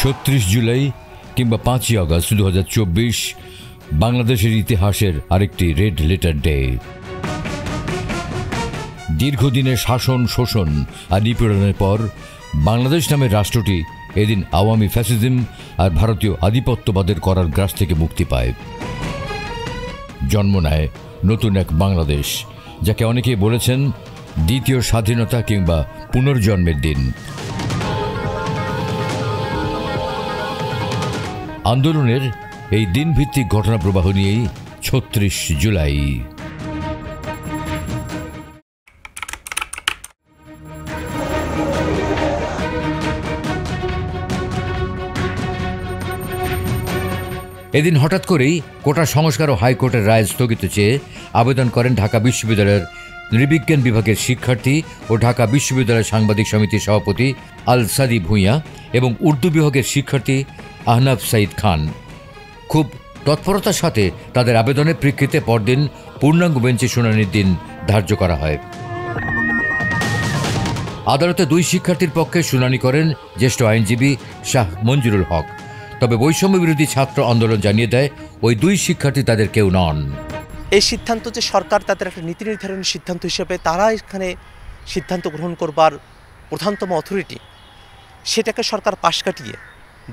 ৩৬ জুলাই কিংবা ৫ই আগস্ট ২০২৪ বাংলাদেশের ইতিহাসের আরেকটি রেড লেটার ডে। দীর্ঘদিনের শাসন, শোষণ আর নিপীড়নের পর বাংলাদেশ নামের রাষ্ট্রটি এদিন আওয়ামী ফ্যাসিজম আর ভারতীয় আধিপত্যবাদের করার গ্রাস থেকে মুক্তি পায়। জন্ম নেয় নতুন এক বাংলাদেশ, যাকে অনেকেই বলেছেন দ্বিতীয় স্বাধীনতা কিংবা পুনর্জন্মের দিন। আন্দোলনের এই দিনভিত্তিক ঘটনা প্রবাহ নিয়েই ৩৬ জুলাই। এদিন হঠাৎ করেই কোটা সংস্কার ও হাইকোর্টের রায় স্থগিত চেয়ে আবেদন করেন ঢাকা বিশ্ববিদ্যালয়ের নৃবিজ্ঞান বিভাগের শিক্ষার্থী ও ঢাকা বিশ্ববিদ্যালয় সাংবাদিক সমিতির সভাপতি আল সাদি ভূঁইয়া এবং উর্দু বিভাগের শিক্ষার্থী আহনাফ সাইদ খান। খুব তৎপরতার সাথে তাদের আবেদনের প্রেক্ষিতে পরদিন পূর্ণাঙ্গ বেঞ্চে শুনানির দিন ধার্য করা হয়। আদালতে দুই শিক্ষার্থীর পক্ষে শুনানি করেন জ্যেষ্ঠ আইনজীবী শাহ মঞ্জুরুল হক। তবে বৈষম্য বিরোধী ছাত্র আন্দোলন জানিয়ে দেয় ওই দুই শিক্ষার্থী তাদের কেউ নন। এই সিদ্ধান্ত যে সরকার তাদের একটা নীতি নির্ধারণের সিদ্ধান্ত হিসেবে তারা এখানে সিদ্ধান্ত গ্রহণ করবার প্রধানতম অথরিটি, সেটাকে সরকার পাশ কাটিয়ে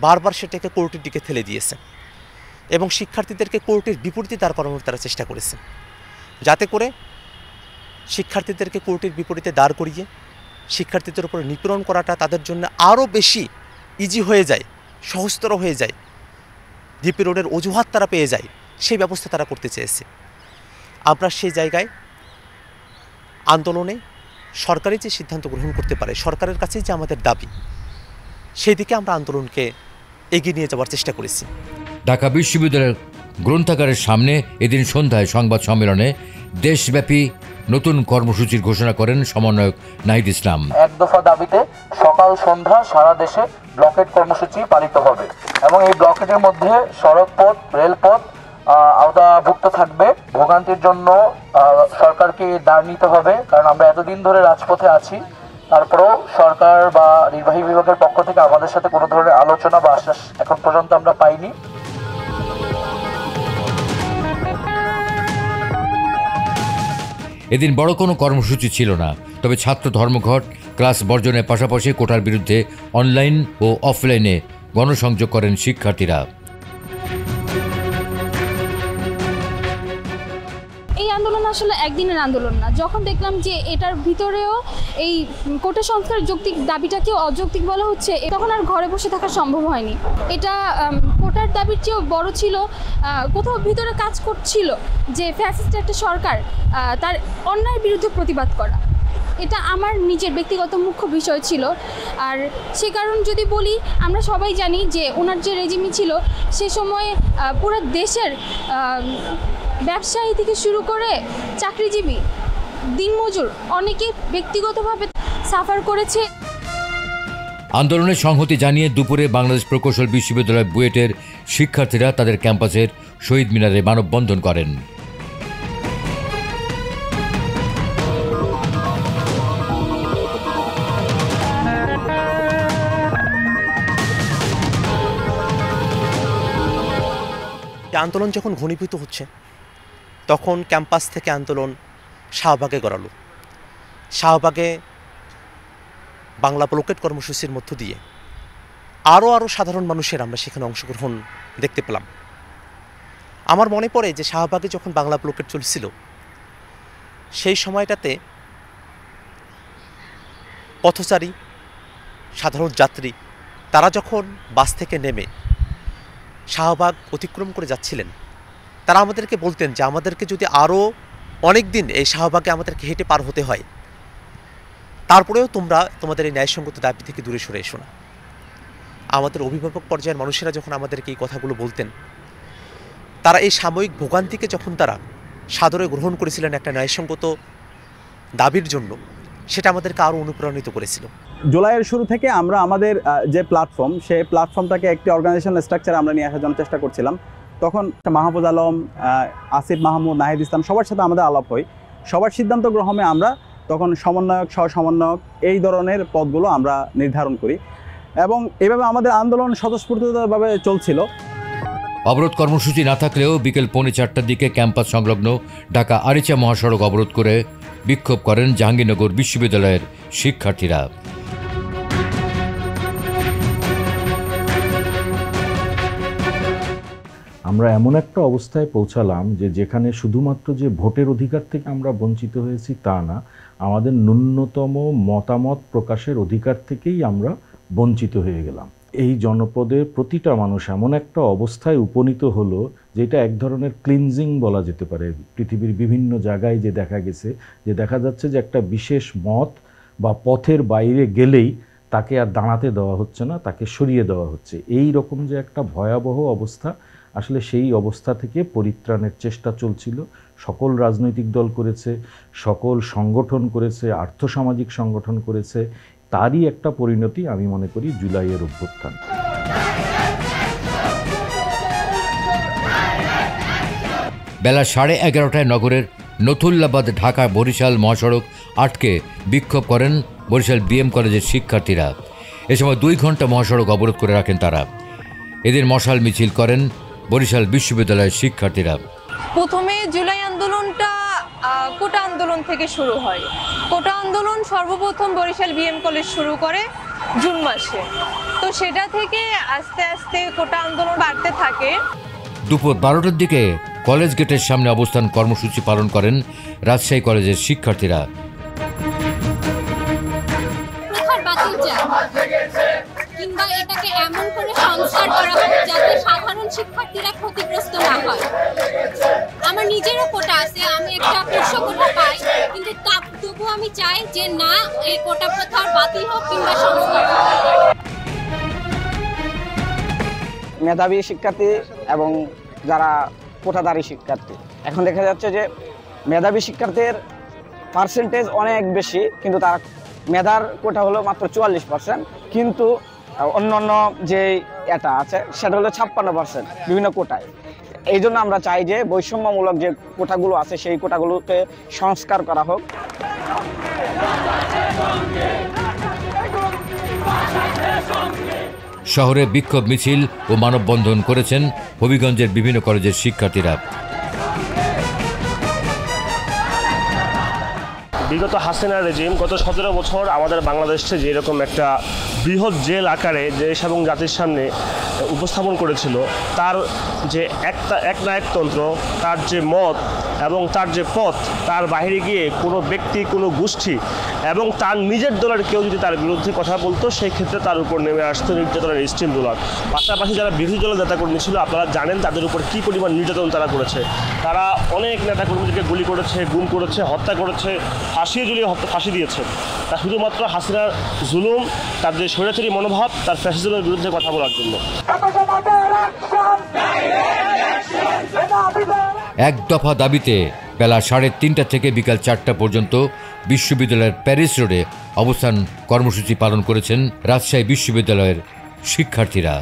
বারবার সেটাকে কোর্টের দিকে ঠেলে দিয়েছে এবং শিক্ষার্থীদেরকে কোর্টের বিপরীতে দাঁড় করানোর তারা চেষ্টা করেছে, যাতে করে শিক্ষার্থীদেরকে কোর্টের বিপরীতে দাঁড় করিয়ে শিক্ষার্থীদের উপরে নিপীড়ন করাটা তাদের জন্য আরও বেশি ইজি হয়ে যায়, সহজতর হয়ে যায়, নিপীড়নের অজুহাত তারা পেয়ে যায়, সেই ব্যবস্থা তারা করতে চেয়েছে। আমরা সেই জায়গায় আন্দোলনে সরকারি যে সিদ্ধান্ত গ্রহণ করতে পারে, সরকারের কাছেই যে আমাদের দাবি, সেই দিকে আমরা আন্দোলনকে এগিয়ে নিয়ে যাওয়ার চেষ্টা করেছি। ঢাকা বিশ্ববিদ্যালয়ের গ্রন্থাগারের সামনে এদিন সন্ধ্যায় সংবাদ সম্মেলনে দেশব্যাপী নতুন কর্মসূচির ঘোষণা করেন সমন্বয়ক নাহিদ ইসলাম। এক দফা দাবিতে সকাল সন্ধ্যা সারা দেশে ব্লকেট কর্মসূচি পালিত হবে এবং এই ব্লকেটের মধ্যে সড়কপথ, রেলপথ আওতাভুক্ত থাকবে। ভোগান্তির জন্য সরকারকে দাঁড় নিতে হবে, কারণ আমরা এতদিন ধরে রাজপথে আছি, তারপরেও সরকার বা নির্বাহী বিভাগের পক্ষ থেকে আমাদের সাথে কোনো ধরনের আলোচনা বা আশ্বাস এখন পর্যন্ত আমরা পাইনি। এদিন বড় কোনো কর্মসূচি ছিল না, তবে ছাত্র ধর্মঘট, ক্লাস বর্জনের পাশাপাশি কোটার বিরুদ্ধে অনলাইন ও অফলাইনে গণসংযোগ করেন শিক্ষার্থীরা। এই আন্দোলন আসলে একদিনের আন্দোলন না। যখন দেখলাম যে এটার ভিতরেও এই কোটা সংস্কারের যৌক্তিক দাবিটাকেও অযৌক্তিক বলা হচ্ছে, তখন আর ঘরে বসে থাকা সম্ভব হয়নি। এটা কোটার দাবির চেয়েও বড় ছিল, কোথাও ভিতরে কাজ করছিল যে ফ্যাসিস্ট একটা সরকার, তার অন্যায়ের বিরুদ্ধে প্রতিবাদ করা। এটা আমার নিজের ব্যক্তিগত মুখ্য বিষয় ছিল। আর সে কারণ যদি বলি, আমরা সবাই জানি যে ওনার যে রেজিমি ছিল সে সময়ে পুরো দেশের ব্যবসায়ী থেকে শুরু করে চাকরিজীবী, দিনমজুর অনেকে ব্যক্তিগতভাবে সাফার করেছে। আন্দোলনের সংহতি জানিয়ে দুপুরে বাংলাদেশ প্রকৌশল বিশ্ববিদ্যালয় বুয়েটের শিক্ষার্থীরা তাদের ক্যাম্পাসের শহীদ মিনারে মানববন্ধন করেন। আন্দোলন যখন ঘনীভূত হচ্ছে, তখন ক্যাম্পাস থেকে আন্দোলন শাহবাগে গড়ালো। শাহবাগে বাংলা ব্লকেট কর্মসূচির মধ্য দিয়ে আরও সাধারণ মানুষের আমরা সেখানে অংশগ্রহণ দেখতে পেলাম। আমার মনে পড়ে যে শাহবাগে যখন বাংলা ব্লকেট চলছিল, সেই সময়টাতে পথচারী, সাধারণ যাত্রী তারা যখন বাস থেকে নেমে শাহবাগ অতিক্রম করে যাচ্ছিলেন, তারা আমাদেরকে বলতেন যে আমাদেরকে যদি আরও অনেক দিন এই শাহবাগে আমাদেরকে হেঁটে পার হতে হয়, তারপরেও তোমরা তোমাদের এই ন্যায়সঙ্গত দাবি থেকে দূরে সরে এসো না। আমাদের অভিভাবক পর্যায়ের মানুষেরা যখন আমাদেরকে এই কথাগুলো বলতেন, তারা এই সাময়িক ভোগান্তিকে যখন তারা সাদরে গ্রহণ করেছিলেন একটা ন্যায়সঙ্গত দাবির জন্য, সেটা আমাদেরকে আরও অনুপ্রাণিত করেছিল। জুলাইয়ের শুরু থেকে আমরা আমাদের যে প্ল্যাটফর্ম, সেই প্ল্যাটফর্মটাকে একটি অর্গানাইজেশনাল স্ট্রাকচারে আমরা নিয়ে আসার জন্য চেষ্টা করছিলাম। তখন মাহফুজ আলম, আসিফ মাহমুদ, নাহিদ ইসলাম সবার সাথে আমাদের আলাপ হয়। সবার সিদ্ধান্ত গ্রহণে আমরা তখন সমন্বয়ক, সহ সমন্বয়ক এই ধরনের পদগুলো আমরা নির্ধারণ করি। এবং এভাবে আমাদের আন্দোলন স্বতঃস্ফূর্তভাবে চলছিল। অবরোধ কর্মসূচি না থাকলেও বিকেল 4:45টার দিকে ক্যাম্পাস সংলগ্ন ঢাকা আরিচা মহাসড়ক অবরোধ করে বিক্ষোভ করেন জাহাঙ্গীরনগর বিশ্ববিদ্যালয়ের শিক্ষার্থীরা। আমরা এমন একটা অবস্থায় পৌঁছালাম যেখানে শুধুমাত্র যে ভোটের অধিকার থেকে আমরা বঞ্চিত হয়েছি তা না, আমাদের ন্যূনতম মতামত প্রকাশের অধিকার থেকেই আমরা বঞ্চিত হয়ে গেলাম। এই জনপদের প্রতিটা মানুষ এমন একটা অবস্থায় উপনীত হলো যেটা এক ধরনের ক্লিনজিং বলা যেতে পারে। পৃথিবীর বিভিন্ন জায়গায় যে দেখা গেছে, যে দেখা যাচ্ছে যে একটা বিশেষ মত বা পথের বাইরে গেলেই তাকে আর দাঁড়াতে দেওয়া হচ্ছে না, তাকে সরিয়ে দেওয়া হচ্ছে। এই রকম যে একটা ভয়াবহ অবস্থা, আসলে সেই অবস্থা থেকে পরিত্রাণের চেষ্টা চলছিল। সকল রাজনৈতিক দল করেছে, সকল সংগঠন করেছে, আর্থসামাজিক সংগঠন করেছে। তারই একটা পরিণতি আমি মনে করি জুলাইয়ের অভ্যুত্থান। বেলা 11:30টায় নগরের নথুল্লাবাদ ঢাকা বরিশাল মহাসড়ক আটকে বিক্ষোভ করেন বরিশাল বিএম কলেজের শিক্ষার্থীরা। এ সময় 2 ঘন্টা মহাসড়ক অবরোধ করে রাখেন তারা। এদের মশাল মিছিল করেন বরিশাল বিশ্ববিদ্যালয়ের শিক্ষার্থীরা। প্রথমে জুলাই আন্দোলনটা কোটা আন্দোলন থেকে শুরু হয়। কোটা আন্দোলন সর্বপ্রথম বরিশাল বিএম কলেজ শুরু করে জুন মাসে। তো সেটা থেকে আস্তে আস্তে কোটা আন্দোলন বাড়তে থাকে। দুপুর 12টার দিকে কলেজ গেটের সামনে অবস্থান কর্মসূচি পালন করেন রাজশাহী কলেজের শিক্ষার্থীরা। কিংবা এটাকে এমন করে সংস্কার করা হোক যাতে সাধারণ শিক্ষার্থীরা ক্ষতিগ্রস্ত না হয়। আমার নিজেরও কোটা আছে, আমি একটা পোষ্য কোটা পাই, কিন্তু তবুও আমি চাই যে না, এই কোটা প্রথা বাতিল হোক কিংবা সংস্কার হোক। মেধাবী শিক্ষার্থী এবং যারা কোটাধারী শিক্ষার্থী, এখন দেখা যাচ্ছে যে মেধাবী শিক্ষার্থীর পার্সেন্টেজ অনেক বেশি, কিন্তু তার মেধার কোটা হলো মাত্র 44%, কিন্তু অন্যান্য যে এটা আছে সেটা হলো 56% বিভিন্ন কোটায়। এই জন্য আমরা চাই যে বৈষম্যমূলক যে কোটাগুলো আছে সেই কোটাগুলোতে সংস্কার করা হোক। শহরে বিক্ষোভ মিছিল ও মানববন্ধন করেছেন হবিগঞ্জের বিভিন্ন কলেজের শিক্ষার্থীরা। বিগত হাসিনা রেজিম গত 17 বছর আমাদের বাংলাদেশে যে এরকম একটা বৃহৎ জেল আকারে দেশ এবং জাতির সামনে উপস্থাপন করেছিল, তার যে একনায়কতন্ত্র, তার যে মত এবং তার যে পথ, তার বাইরে গিয়ে কোনো ব্যক্তি, কোনো গোষ্ঠী এবং তার নিজের দলের কেউ যদি তার বিরুদ্ধে কথা বলতো, সেই ক্ষেত্রে তার উপর নেমে আসতো নির্যাতনের স্টিম রোলার। পাশাপাশি যারা বিরোধী দলের নেতাকর্মী ছিল, আপনারা জানেন তাদের উপর কী পরিমাণ নির্যাতন তারা করেছে। তারা অনেক নেতাকর্মীদেরকে গুলি করেছে, গুম করেছে, হত্যা করেছে, ফাঁসিয়ে ঝুলিয়ে ফাঁসি দিয়েছে। তা শুধুমাত্র হাসিনার জুলুম, তার যে স্বৈরাচারী মনোভাব, তার ফ্যাসিজমের বিরুদ্ধে কথা বলার জন্য। এক দফা দাবিতে বেলা 3:30 থেকে বিকাল 4টা পর্যন্ত বিশ্ববিদ্যালয়ের প্যারিস রোডে অবস্থান কর্মসূচি পালন করেছেন রাজশাহী বিশ্ববিদ্যালয়ের শিক্ষার্থীরা।